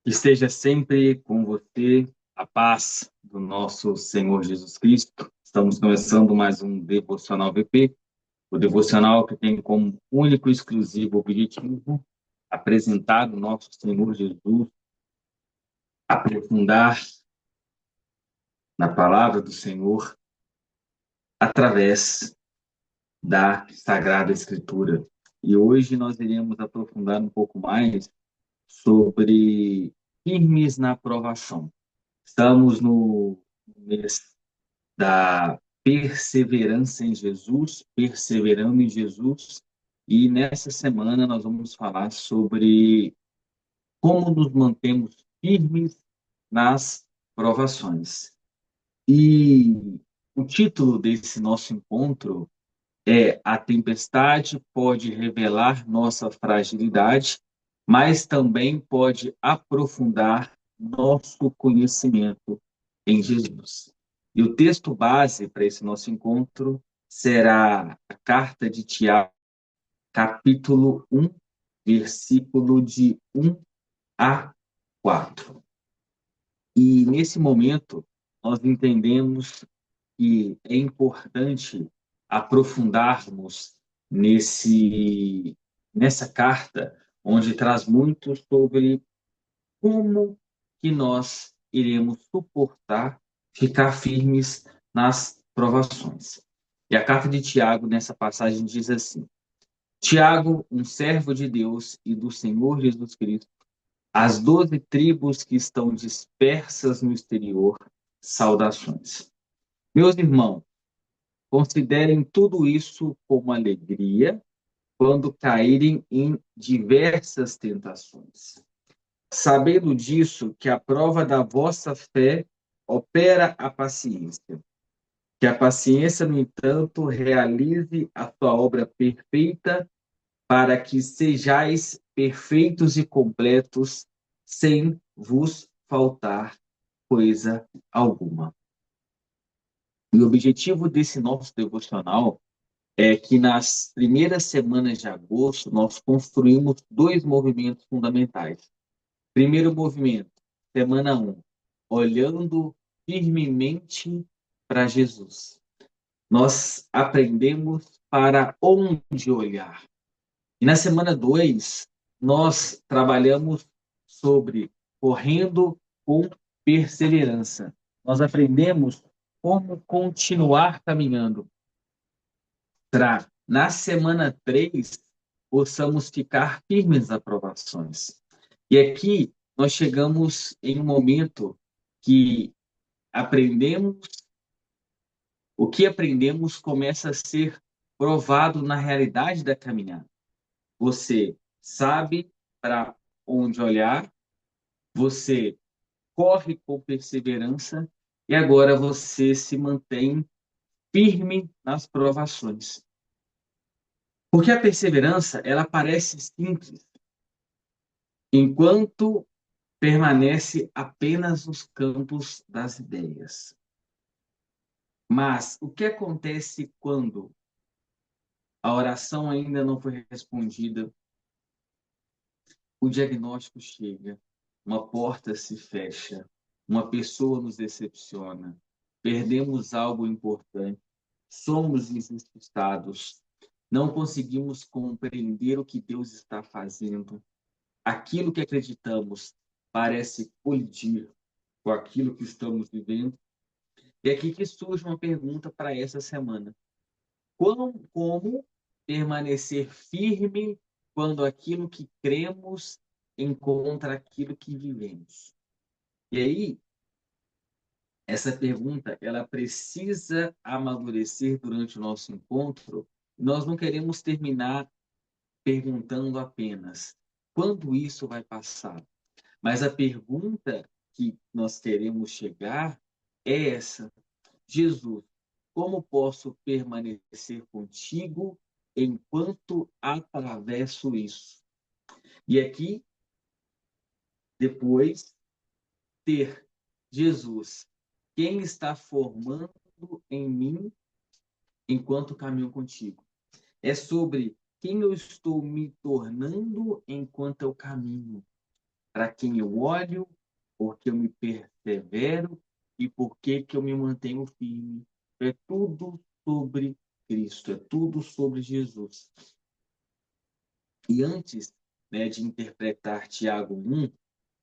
Que esteja sempre com você a paz do nosso Senhor Jesus Cristo. Estamos começando mais um Devocional VP, o devocional que tem como único e exclusivo objetivo apresentar o nosso Senhor Jesus, aprofundar na palavra do Senhor através da Sagrada Escritura. E hoje nós iremos aprofundar um pouco mais sobre firmes na provação. Estamos no mês da perseverança em Jesus, perseverando em Jesus, e nessa semana nós vamos falar sobre como nos mantemos firmes nas provações. E o título desse nosso encontro é A Tempestade pode revelar nossa fragilidade, mas também pode aprofundar nosso conhecimento em Jesus. E o texto base para esse nosso encontro será a carta de Tiago, capítulo 1, versículo de 1 a 4. E nesse momento, nós entendemos que é importante aprofundarmos nessa carta, onde traz muito sobre como que nós iremos suportar, ficar firmes nas provações. E a carta de Tiago, nessa passagem, diz assim: Tiago, um servo de Deus e do Senhor Jesus Cristo, às 12 tribos que estão dispersas no exterior, saudações. Meus irmãos, considerem tudo isso como alegria quando caírem em diversas tentações, sabendo disso que a prova da vossa fé opera a paciência. Que a paciência, no entanto, realize a sua obra perfeita, para que sejais perfeitos e completos, sem vos faltar coisa alguma. E o objetivo desse nosso devocional é que nas primeiras semanas de agosto nós construímos dois movimentos fundamentais. Primeiro movimento, semana 1, olhando firmemente para Jesus. Nós aprendemos para onde olhar. E na semana 2, nós trabalhamos sobre correndo com perseverança. Nós aprendemos como continuar caminhando para, na semana 3, possamos ficar firmes nas aprovações. E aqui nós chegamos em um momento que aprendemos, o que aprendemos começa a ser provado na realidade da caminhada. Você sabe para onde olhar, você corre com perseverança e agora você se mantém firme nas provações. Porque a perseverança, ela parece simples, enquanto permanece apenas nos campos das ideias. Mas o que acontece quando a oração ainda não foi respondida, o diagnóstico chega, uma porta se fecha, uma pessoa nos decepciona, perdemos algo importante, somos injustiçados, não conseguimos compreender o que Deus está fazendo, aquilo que acreditamos parece colidir com aquilo que estamos vivendo. E é aqui que surge uma pergunta para essa semana: como permanecer firme quando aquilo que cremos encontra aquilo que vivemos? E aí, essa pergunta, ela precisa amadurecer durante o nosso encontro. Nós não queremos terminar perguntando apenas quando isso vai passar, mas a pergunta que nós queremos chegar é essa: Jesus, como posso permanecer contigo enquanto atravesso isso? E aqui, depois, ter Jesus, quem está formando em mim enquanto caminho contigo. É sobre quem eu estou me tornando enquanto eu caminho, para quem eu olho, porque eu me persevero e porque que eu me mantenho firme. É tudo sobre Cristo, é tudo sobre Jesus. E antes, né, de interpretar Tiago 1,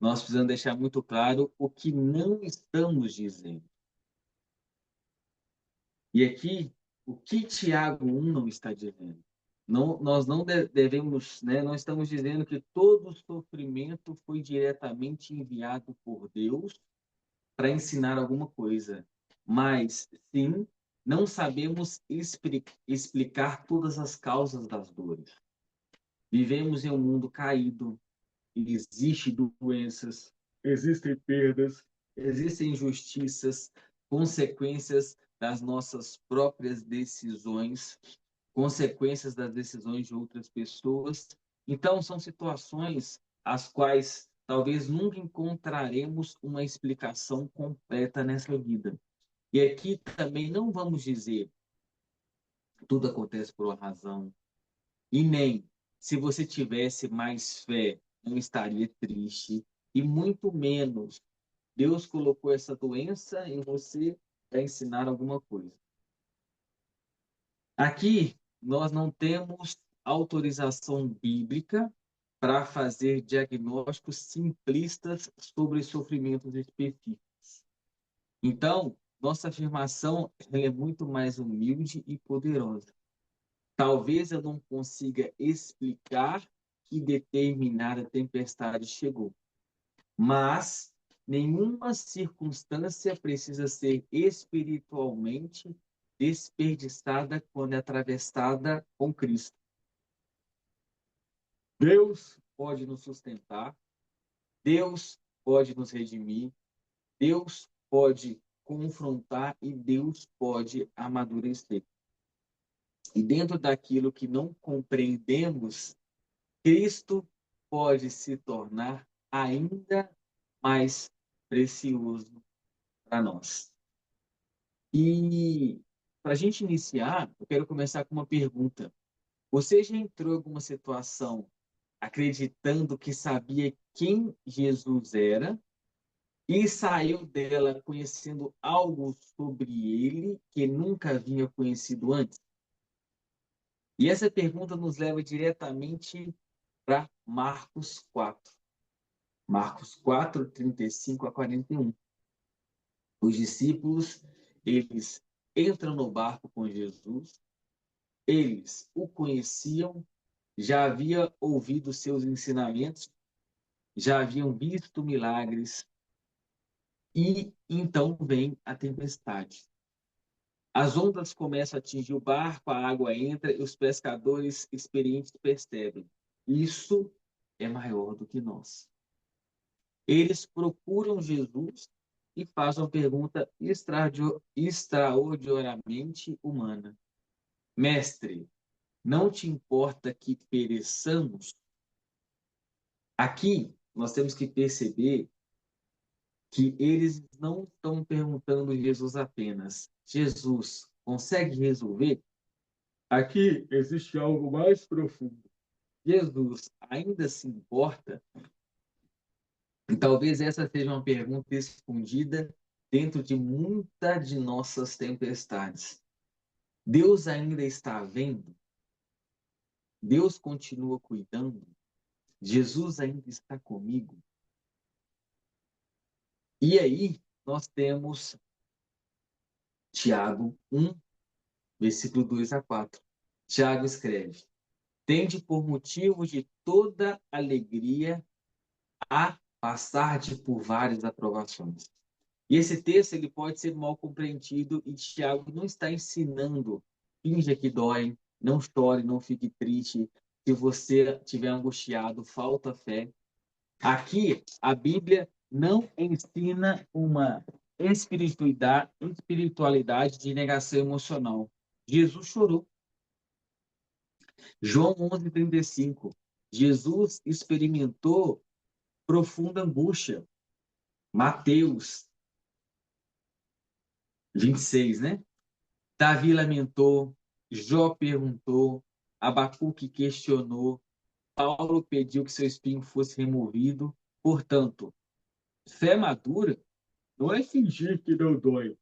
nós precisamos deixar muito claro o que não estamos dizendo. E aqui, o que Tiago 1 não está dizendo? Não, nós não devemos, né, não estamos dizendo que todo sofrimento foi diretamente enviado por Deus para ensinar alguma coisa, mas sim, não sabemos explicar todas as causas das dores. Vivemos em um mundo caído, existem doenças, existem perdas, existem injustiças, consequências das nossas próprias decisões, consequências das decisões de outras pessoas. Então, são situações as quais talvez nunca encontraremos uma explicação completa nessa vida. E aqui também não vamos dizer tudo acontece por uma razão, e nem se você tivesse mais fé, não estaria triste, e muito menos Deus colocou essa doença em você para ensinar alguma coisa. Aqui nós não temos autorização bíblica para fazer diagnósticos simplistas sobre sofrimentos específicos. Então, nossa afirmação é muito mais humilde e poderosa. Talvez eu não consiga explicar que determinada tempestade chegou, mas nenhuma circunstância precisa ser espiritualmente desperdiçada quando é atravessada com Cristo. Deus pode nos sustentar, Deus pode nos redimir, Deus pode confrontar e Deus pode amadurecer. E dentro daquilo que não compreendemos, Cristo pode se tornar ainda mais precioso para nós. E para a gente iniciar, eu quero começar com uma pergunta. Você já entrou em alguma situação acreditando que sabia quem Jesus era e saiu dela conhecendo algo sobre ele que nunca havia conhecido antes? E essa pergunta nos leva diretamente para Marcos 4. Marcos 4, 35 a 41. Os discípulos, eles entram no barco com Jesus, eles o conheciam, já havia ouvido seus ensinamentos, já haviam visto milagres, e então vem a tempestade. As ondas começam a atingir o barco, a água entra e os pescadores experientes percebem. Isso é maior do que nós. Eles procuram Jesus e fazem uma pergunta extraordinariamente humana. Mestre, não te importa que pereçamos? Aqui nós temos que perceber que eles não estão perguntando a Jesus apenas: Jesus, consegue resolver? Aqui existe algo mais profundo. Jesus ainda se importa? E talvez essa seja uma pergunta escondida dentro de muita de nossas tempestades. Deus ainda está vendo? Deus continua cuidando? Jesus ainda está comigo? E aí nós temos Tiago 1, versículo 2 a 4. Tiago escreve: Tende por motivo de toda alegria a passar por várias aprovações. E esse texto ele pode ser mal compreendido e Tiago não está ensinando, finja que dói, não chore, não fique triste. Se você estiver angustiado, falta fé. Aqui, a Bíblia não ensina uma espiritualidade de negação emocional. Jesus chorou. João 11:35. Jesus experimentou profunda angústia. Mateus 26, né? Davi lamentou, Jó perguntou, Abacuque questionou, Paulo pediu que seu espinho fosse removido, Portanto, fé madura não é fingir que não dói,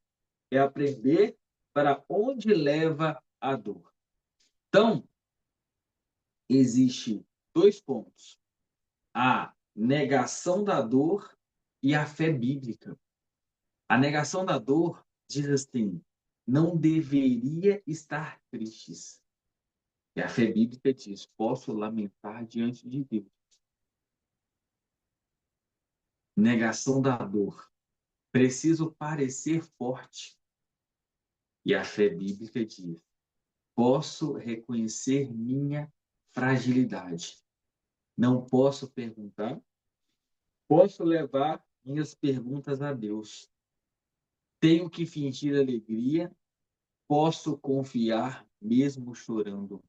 é aprender para onde leva a dor. Então, existe dois pontos: a negação da dor e a fé bíblica. A negação da dor diz assim: não deveria estar tristes. E a fé bíblica diz: posso lamentar diante de Deus. Negação da dor: preciso parecer forte. E a fé bíblica diz: posso reconhecer minha fragilidade. Não posso perguntar, posso levar minhas perguntas a Deus. Tenho que fingir alegria, posso confiar mesmo chorando.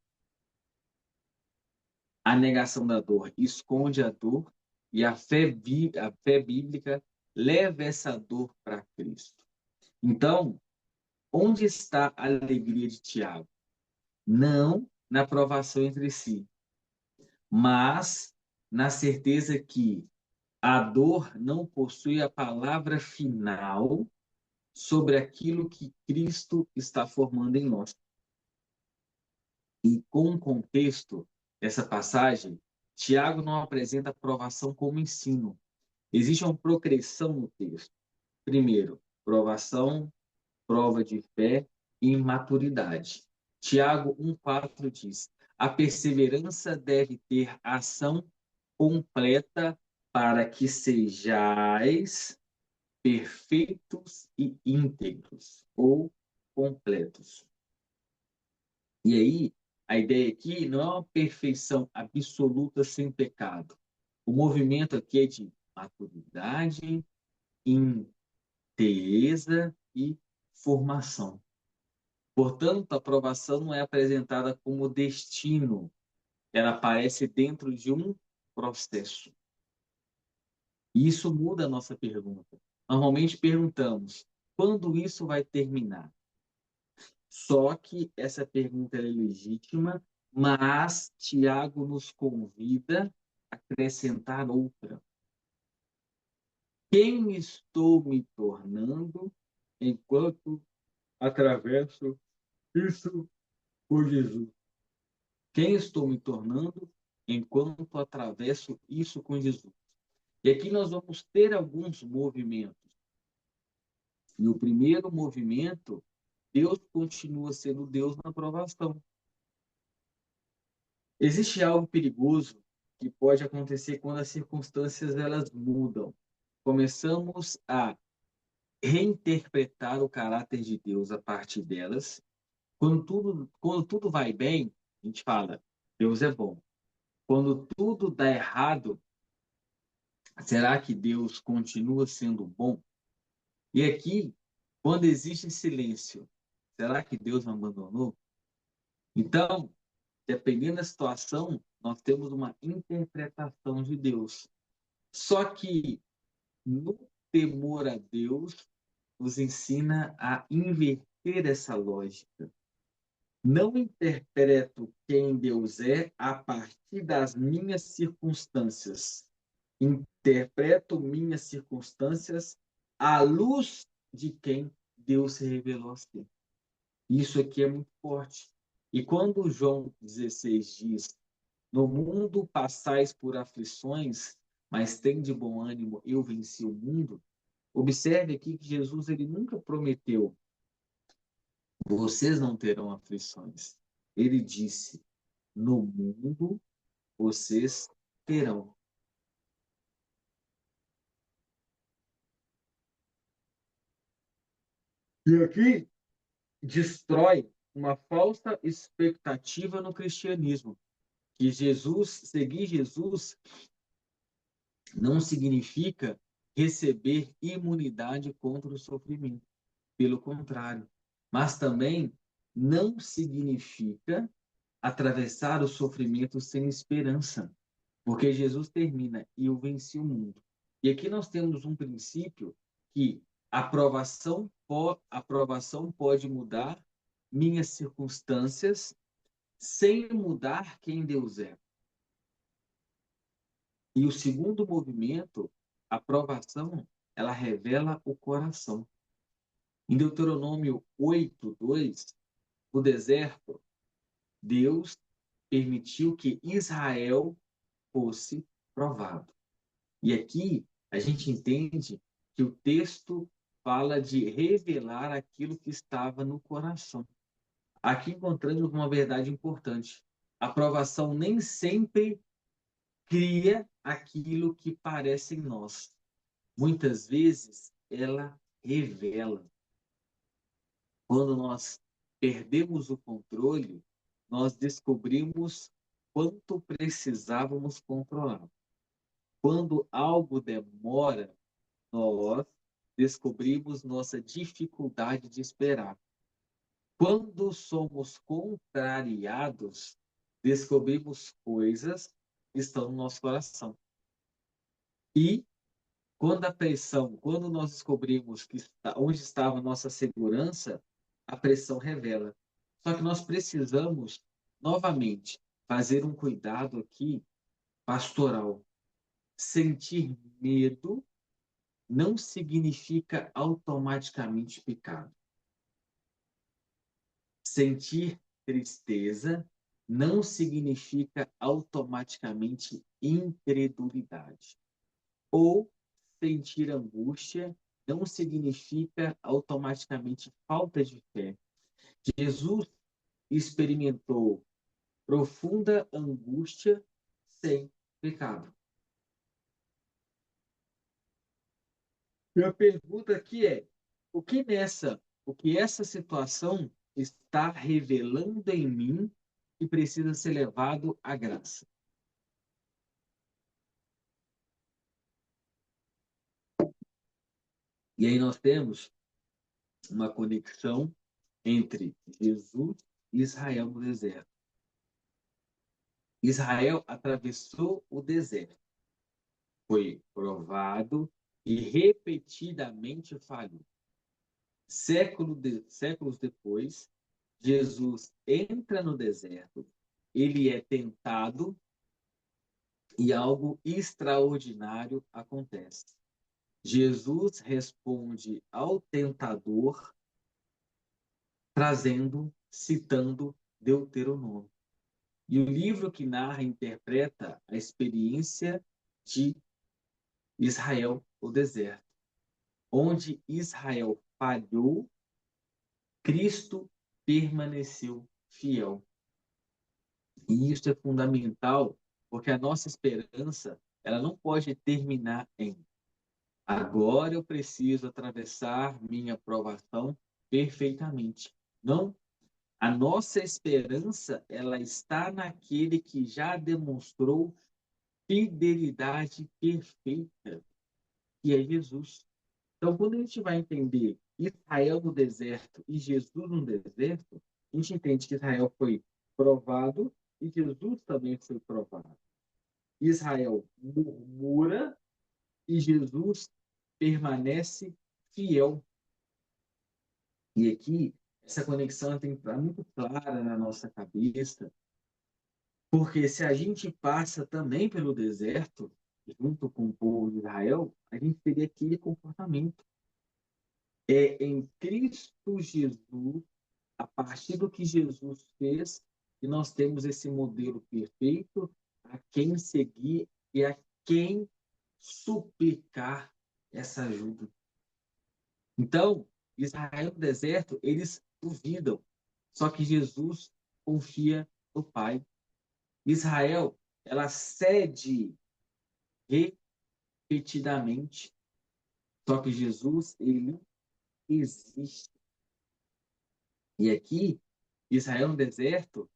A negação da dor esconde a dor e a fé bíblica leva essa dor para Cristo. Então, onde está a alegria de Tiago? Não na provação entre si, mas na certeza que a dor não possui a palavra final sobre aquilo que Cristo está formando em nós. E com o contexto dessa passagem, Tiago não apresenta a provação como ensino. Existe uma progressão no texto. Primeiro, provação, prova de fé e maturidade. Tiago 1,4 diz: a perseverança deve ter ação completa para que sejais perfeitos e íntegros ou completos. E aí, a ideia aqui não é uma perfeição absoluta sem pecado. O movimento aqui é de maturidade, inteireza e formação. Portanto, a aprovação não é apresentada como destino, ela aparece dentro de um processo. E isso muda a nossa pergunta. Normalmente perguntamos: quando isso vai terminar? Só que essa pergunta é legítima, mas Tiago nos convida a acrescentar outra. Quem estou me tornando enquanto atravesso isso por Jesus? Quem estou me tornando enquanto atravesso isso com Jesus? E aqui nós vamos ter alguns movimentos. E o primeiro movimento, Deus continua sendo Deus na provação. Existe algo perigoso que pode acontecer quando as circunstâncias elas mudam. Começamos a reinterpretar o caráter de Deus a partir delas. Quando tudo vai bem, a gente fala, Deus é bom. Quando tudo dá errado, será que Deus continua sendo bom? E aqui, quando existe silêncio, será que Deus me abandonou? Então, dependendo da situação, nós temos uma interpretação de Deus. Só que no temor a Deus, nos ensina a inverter essa lógica. Não interpreto quem Deus é a partir das minhas circunstâncias. Interpreto minhas circunstâncias à luz de quem Deus se revelou a ser. Isso aqui é muito forte. E quando João 16 diz: no mundo passais por aflições, mas tem de bom ânimo, eu venci o mundo. Observe aqui que Jesus ele nunca prometeu: vocês não terão aflições. Ele disse: no mundo vocês terão. E aqui destrói uma falsa expectativa no cristianismo, que seguir Jesus não significa receber imunidade contra o sofrimento. Pelo contrário. Mas também não significa atravessar o sofrimento sem esperança. Porque Jesus termina, e eu venci o mundo. E aqui nós temos um princípio que a aprovação pode mudar minhas circunstâncias sem mudar quem Deus é. E o segundo movimento, a provação, ela revela o coração. Em Deuteronômio 8:2, no deserto, Deus permitiu que Israel fosse provado. E aqui a gente entende que o texto fala de revelar aquilo que estava no coração. Aqui encontramos uma verdade importante. A provação nem sempre cria aquilo que parece em nós. Muitas vezes ela revela. Quando nós perdemos o controle, nós descobrimos quanto precisávamos controlar. Quando algo demora, nós descobrimos nossa dificuldade de esperar. Quando somos contrariados, descobrimos coisas que estão no nosso coração. E quando nós descobrimos onde estava a nossa segurança, a pressão revela. Só que nós precisamos, novamente, fazer um cuidado aqui pastoral. Sentir medo não significa automaticamente pecado. Sentir tristeza não significa automaticamente incredulidade. Ou sentir angústia não significa automaticamente falta de fé. Jesus experimentou profunda angústia sem pecado. Minha pergunta aqui é: o que essa situação está revelando em mim que precisa ser levado à graça? E aí nós temos uma conexão entre Jesus e Israel no deserto. Israel atravessou o deserto, foi provado e repetidamente falhou. Séculos depois, Jesus entra no deserto, ele é tentado e algo extraordinário acontece. Jesus responde ao tentador, citando Deuteronômio. E o livro que narra e interpreta a experiência de Israel, o deserto, onde Israel falhou, Cristo permaneceu fiel. E isso é fundamental, porque a nossa esperança, ela não pode terminar em agora eu preciso atravessar minha provação perfeitamente. Não, a nossa esperança, ela está naquele que já demonstrou fidelidade perfeita, que é Jesus. Então, quando a gente vai entender Israel no deserto e Jesus no deserto, a gente entende que Israel foi provado e Jesus também foi provado. Israel murmura e Jesus permanece fiel. E aqui, essa conexão tem que estar muito clara na nossa cabeça, porque se a gente passa também pelo deserto, junto com o povo de Israel, a gente teria aquele comportamento. É em Cristo Jesus, a partir do que Jesus fez, que nós temos esse modelo perfeito a quem seguir e a quem suplicar essa ajuda. Então, Israel no deserto, eles duvidam, só que Jesus confia no Pai. Israel, ela cede repetidamente, só que Jesus, ele existe. E aqui, Israel no deserto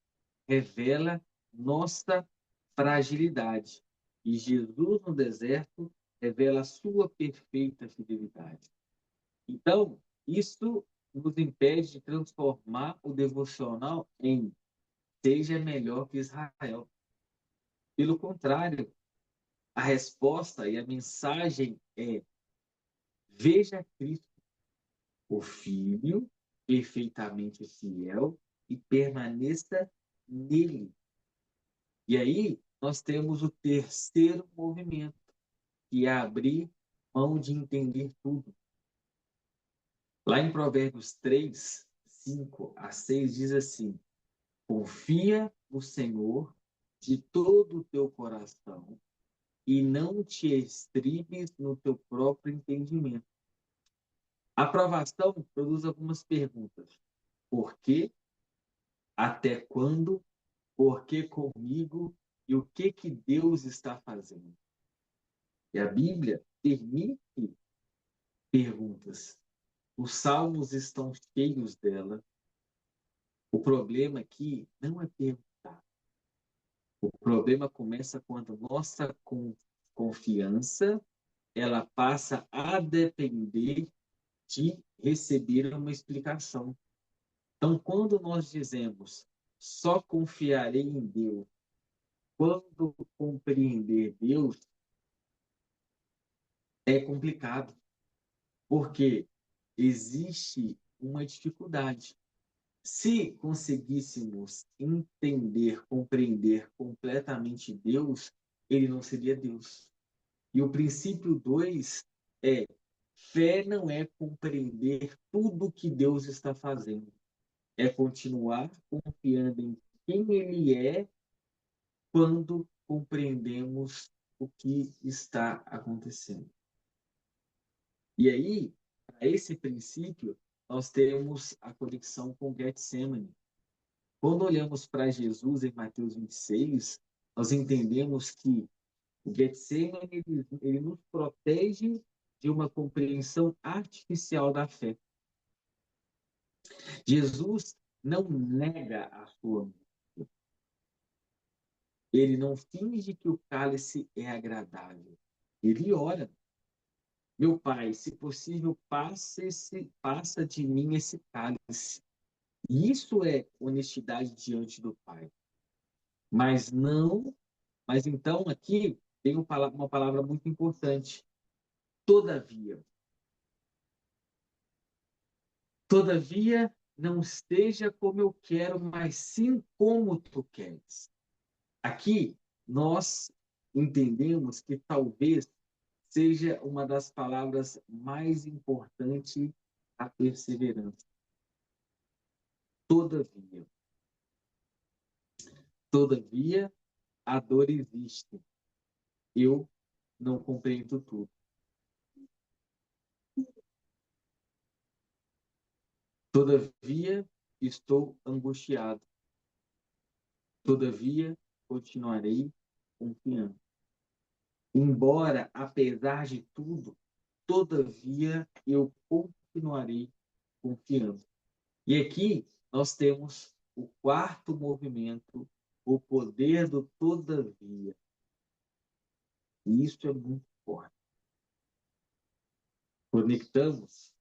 revela nossa fragilidade. E Jesus no deserto revela a sua perfeita fidelidade. Então, isso nos impede de transformar o devocional em seja melhor que Israel. Pelo contrário, a resposta e a mensagem é: veja Cristo, o Filho, perfeitamente fiel, e permaneça nele. E aí, nós temos o terceiro movimento, que é abrir mão de entender tudo. Lá em Provérbios 3, 5 a 6, diz assim: confia no Senhor de todo o teu coração e não te estribes no teu próprio entendimento. A aprovação produz algumas perguntas. Por quê? Até quando? Por que comigo? E o que Deus está fazendo? E a Bíblia permite perguntas. Os salmos estão cheios dela. O problema aqui não é perguntar. O problema começa quando nossa confiança ela passa a depender de receber uma explicação. Então, quando nós dizemos só confiarei em Deus quando compreender Deus, é complicado, porque existe uma dificuldade. Se conseguíssemos entender, compreender completamente Deus, ele não seria Deus. E o princípio 2 é: fé não é compreender tudo que Deus está fazendo, é continuar confiando em quem Ele é quando compreendemos o que está acontecendo. E aí, para esse princípio, nós temos a conexão com Getsemane. Quando olhamos para Jesus em Mateus 26, nós entendemos que o Getsemane ele nos protege de uma compreensão artificial da fé. Jesus não nega a sua angústia. Ele não finge que o cálice é agradável. Ele ora: meu Pai, se possível, passa de mim esse cálice. E isso é honestidade diante do Pai. Mas não, mas então aqui tem uma palavra muito importante. Todavia. Todavia, não esteja como eu quero, mas sim como tu queres. Aqui, nós entendemos que talvez seja uma das palavras mais importantes a perseverança. Todavia. Todavia, a dor existe. Eu não compreendo tudo. Todavia, estou angustiado. Todavia, continuarei confiando. Embora, apesar de tudo, todavia, eu continuarei confiando. E aqui nós temos o quarto movimento, o poder do todavia. E isso é muito forte. Conectamos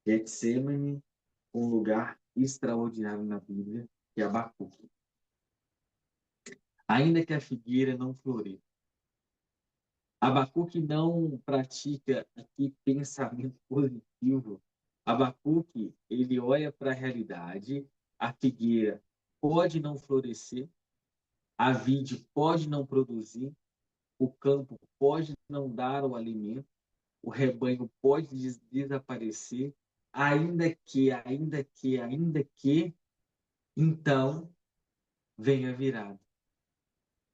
Getsemane com um lugar extraordinário na Bíblia, que é Abacuque. Ainda que a figueira não floresça, Abacuque não pratica aqui pensamento positivo. Abacuque, ele olha para a realidade, a figueira pode não florescer, a vide pode não produzir, o campo pode não dar o alimento, o rebanho pode desaparecer, ainda que, então venha a virada.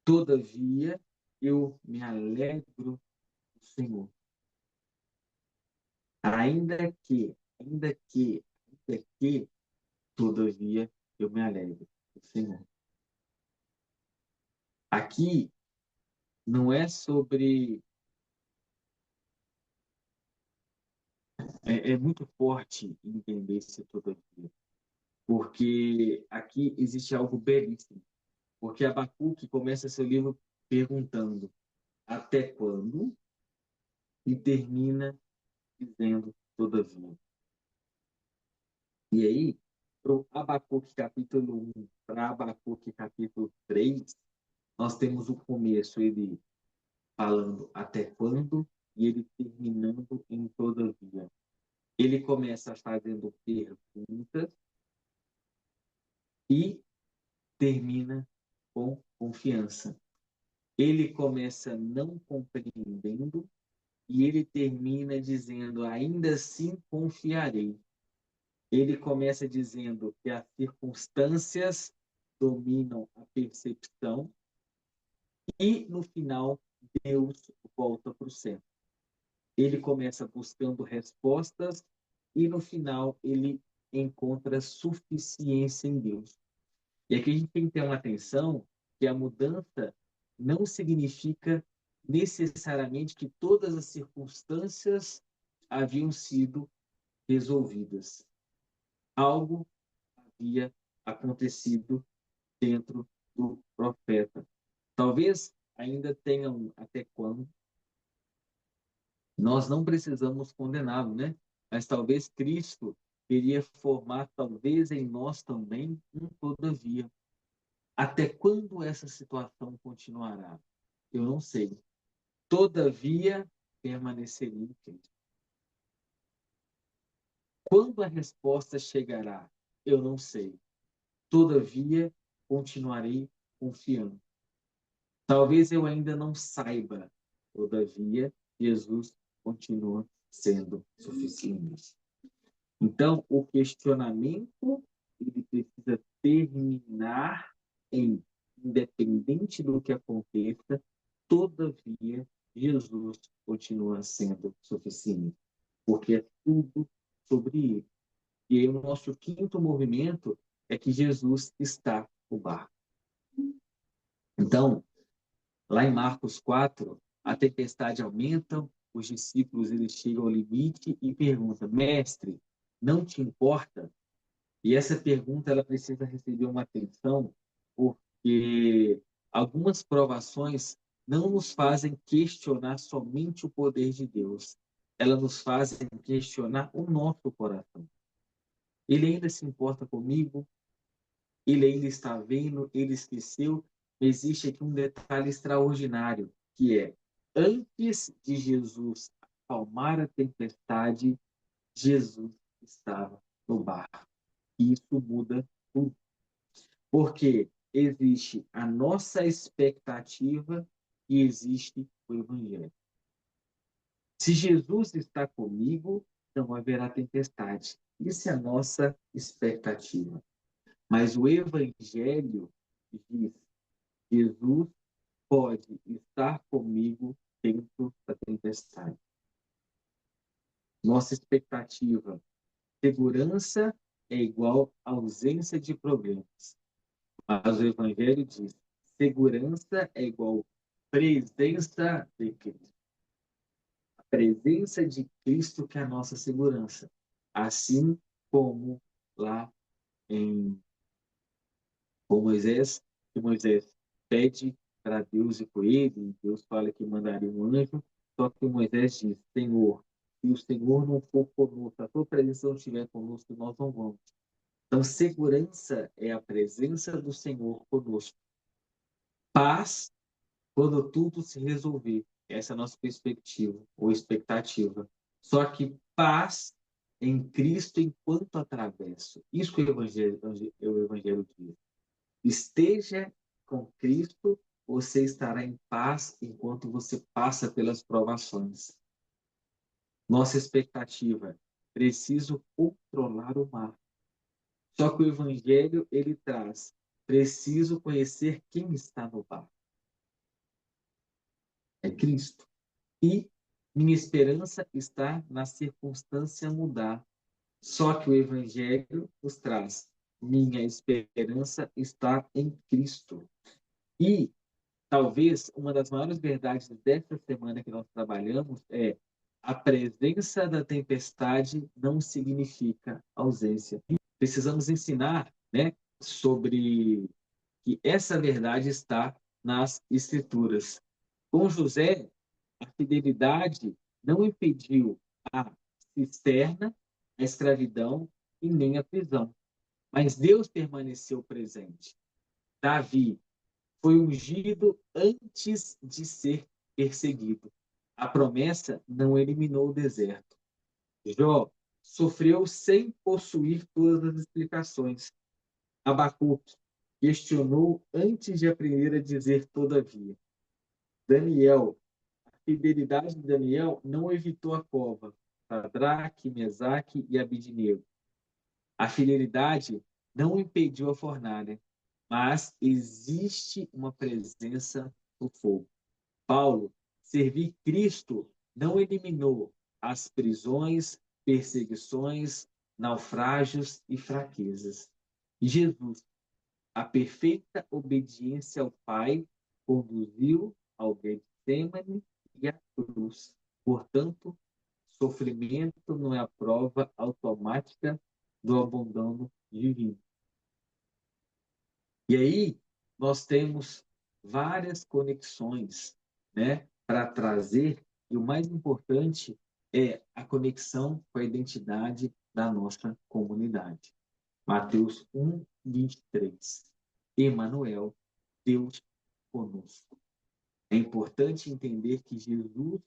Todavia, eu me alegro no Senhor. Ainda que, todavia, eu me alegro no Senhor. Aqui não é sobre. É muito forte entender esse todavia, porque aqui existe algo belíssimo. Porque Abacuque começa seu livro perguntando até quando e termina dizendo todavia. E aí, para o Abacuque capítulo 1, para Abacuque capítulo 3, nós temos o começo, ele falando até quando e ele terminando em todavia. Ele começa fazendo perguntas e termina com confiança. Ele começa não compreendendo e ele termina dizendo: ainda assim confiarei. Ele começa dizendo que as circunstâncias dominam a percepção e, no final, Deus volta para o centro. Ele começa buscando respostas e, no final, ele encontra suficiência em Deus. E aqui a gente tem que ter uma atenção que a mudança não significa necessariamente que todas as circunstâncias haviam sido resolvidas. Algo havia acontecido dentro do profeta. Talvez ainda tenham até quando nós não precisamos condená-lo, né? Mas talvez Cristo queria formar, talvez em nós também, um todavia. Até quando essa situação continuará? Eu não sei. Todavia, permanecerei em Cristo. Quando a resposta chegará? Eu não sei. Todavia, continuarei confiando. Talvez eu ainda não saiba. Todavia, Jesus continua sendo suficiente. Então, o questionamento ele precisa terminar em, independente do que aconteça, todavia, Jesus continua sendo suficiente, porque é tudo sobre ele. E aí, o nosso quinto movimento é que Jesus está no barco. Então, lá em Marcos 4, a tempestade aumenta, os discípulos eles chegam ao limite e perguntam: Mestre, não te importa? E essa pergunta ela precisa receber uma atenção, porque algumas provações não nos fazem questionar somente o poder de Deus, elas nos fazem questionar o nosso coração. Ele ainda se importa comigo? Ele ainda está vendo? Ele esqueceu? Existe aqui um detalhe extraordinário, que é, antes de Jesus acalmar a tempestade, Jesus estava no barco. E isso muda tudo. Porque existe a nossa expectativa e existe o Evangelho. Se Jesus está comigo, não haverá tempestade. Isso é a nossa expectativa. Mas o Evangelho diz: Jesus pode estar comigo dentro da tempestade. Nossa expectativa, segurança é igual a ausência de problemas. Mas o Evangelho diz: segurança é igual presença de Cristo. A presença de Cristo que é a nossa segurança. Assim como lá em com Moisés, que Moisés pede para Deus ir com ele, e Deus fala que mandaria um anjo, só que Moisés diz: Senhor, se o Senhor não for conosco, a tua presença não estiver conosco, nós não vamos. Então, segurança é a presença do Senhor conosco. Paz quando tudo se resolver. Essa é a nossa perspectiva ou expectativa. Só que paz em Cristo enquanto atravesso. Isso que o Evangelho diz. Esteja com Cristo, você estará em paz enquanto você passa pelas provações. Nossa expectativa, preciso controlar o mar. Só que o Evangelho, ele traz, preciso conhecer quem está no barco. É Cristo. E minha esperança está na circunstância mudar. Só que o Evangelho nos traz, minha esperança está em Cristo. E talvez uma das maiores verdades dessa semana que nós trabalhamos é a presença da tempestade não significa ausência. Precisamos ensinar, né, sobre que essa verdade está nas Escrituras. Com José, a fidelidade não impediu a cisterna, a escravidão e nem a prisão. Mas Deus permaneceu presente. Davi foi ungido antes de ser perseguido. A promessa não eliminou o deserto. Jó sofreu sem possuir todas as explicações. Abacuque questionou antes de aprender a dizer todavia. Daniel, a fidelidade de Daniel não evitou a cova. Sadraque, Mesaque e Abidnego. A fidelidade não impediu a fornalha, mas existe uma presença no fogo. Paulo, servir Cristo não eliminou as prisões, perseguições, naufrágios e fraquezas. Jesus, a perfeita obediência ao Pai, conduziu ao Getsemane e à cruz. Portanto, sofrimento não é a prova automática do abandono divino. E aí nós temos várias conexões, né, para trazer, e o mais importante é a conexão com a identidade da nossa comunidade. Mateus 1, 23. Emanuel, Deus conosco. É importante entender que Jesus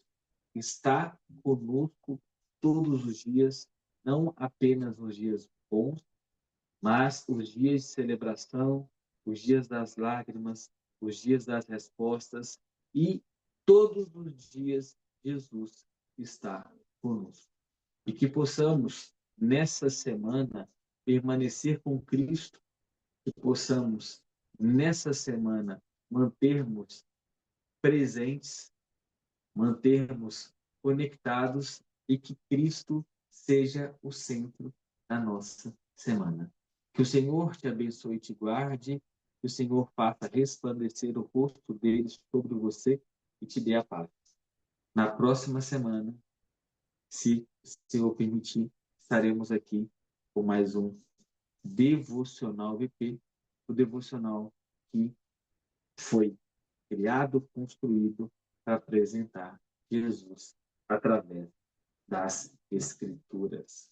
está conosco todos os dias, não apenas nos dias bons, mas os dias de celebração, os dias das lágrimas, os dias das respostas e todos os dias Jesus está conosco. E que possamos, nessa semana, permanecer com Cristo, que possamos, nessa semana, mantermos presentes, mantermos conectados e que Cristo seja o centro da nossa semana. Que o Senhor te abençoe e te guarde, que o Senhor faça resplandecer o rosto dele sobre você e te dê a paz. Na próxima semana, se o Senhor permitir, estaremos aqui com mais um Devocional VP, o devocional que foi criado, construído para apresentar Jesus através das Escrituras.